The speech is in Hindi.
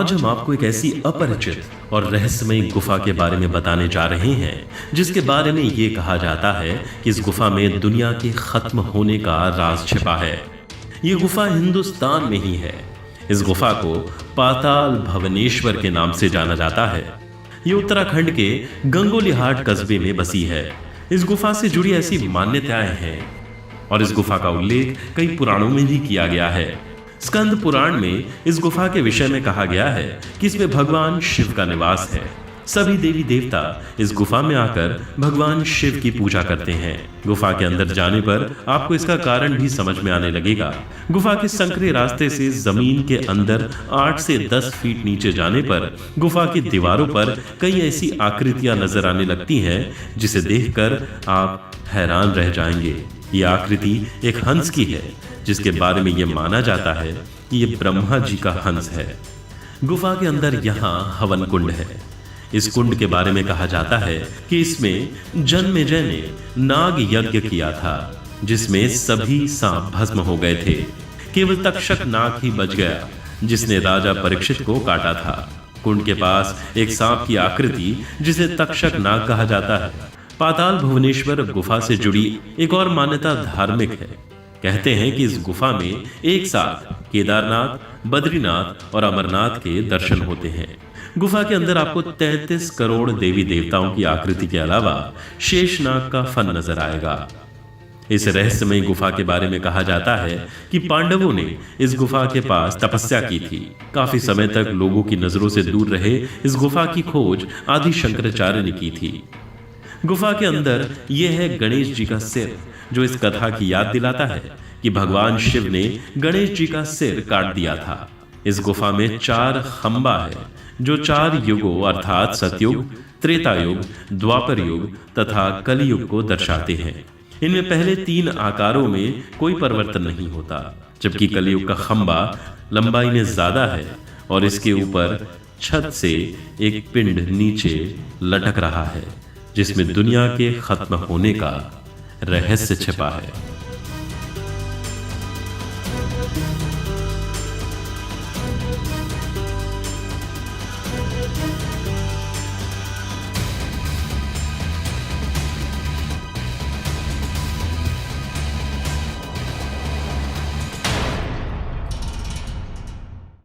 आज हम आपको एक ऐसी अपरिचित और रहस्यमयी गुफा के बारे में बताने जा रहे हैं जिसके बारे में ये कहा जाता है कि इस गुफा में दुनिया के खत्म होने का राज छिपा है। ये गुफा हिंदुस्तान में ही है। इस गुफा को पाताल भवनेश्वर के नाम से जाना जाता है। ये उत्तराखंड के गंगोलीहाट कस्बे में बसी है। इस गुफा से जुड़ी ऐसी मान्यताएं हैं और इस गुफा का उल्लेख कई पुराणों में भी किया गया है। स्कंद पुराण में इस गुफा के विषय में कहा गया है कि इसमें भगवान शिव का निवास है। सभी देवी देवता इस गुफा में आकर भगवान शिव की पूजा करते हैं। गुफा के अंदर जाने पर आपको इसका कारण भी समझ में आने लगेगा। गुफा के संकरे रास्ते से जमीन के अंदर 8 से 10 फीट नीचे जाने पर गुफा की दीवारों पर कई ऐसी आकृतियां नजर आने लगती हैं जिसे देखकर आप हैरान रह जाएंगे। ये आकृति एक हंस की है जिसके बारे में यह माना जाता है कि ये ब्रह्मा जी का हंस है। गुफा के अंदर यहाँ हवन कुंड है। इस कुंड के बारे में कहा जाता है कि इसमें जन्मेजय ने नाग यज्ञ किया था जिसमें सभी सांप भस्म हो गए थे। केवल तक्षक नाग ही बच गया जिसने राजा परीक्षित को काटा था। कुंड के पास एक सांप की आकृति जिसे तक्षक नाग कहा जाता है। पाताल भुवनेश्वर गुफा से जुड़ी एक और मान्यता धार्मिक है। कहते हैं कि इस गुफा में एक साथ केदारनाथ, बद्रीनाथ और अमरनाथ के दर्शन होते हैं। गुफा के अंदर आपको 33 करोड़ देवी देवताओं की आकृति के अलावा शेषनाग का फन नजर आएगा। इस रहस्यमयी गुफा के बारे में कहा जाता है कि पांडवों ने इस गुफा के पास तपस्या की थी। काफी समय तक लोगों की नजरों से दूर रहे इस गुफा की खोज आदि शंकराचार्य ने की थी। गुफा के अंदर यह है गणेश जी का सिर जो इस कथा की याद दिलाता है कि भगवान शिव ने गणेश जी का सिर काट दिया था। इस गुफा में 4 खंबा है जो 4 युगों अर्थात सतयुग, त्रेता युग, द्वापर युग तथा कलयुग को दर्शाते हैं। इनमें पहले 3 आकारों में कोई परिवर्तन नहीं होता, जबकि कलयुग का खंबा लंबाई में ज्यादा है और इसके ऊपर छत से एक पिंड नीचे लटक रहा है जिसमें दुनिया के खत्म होने का रहस्य छिपा है।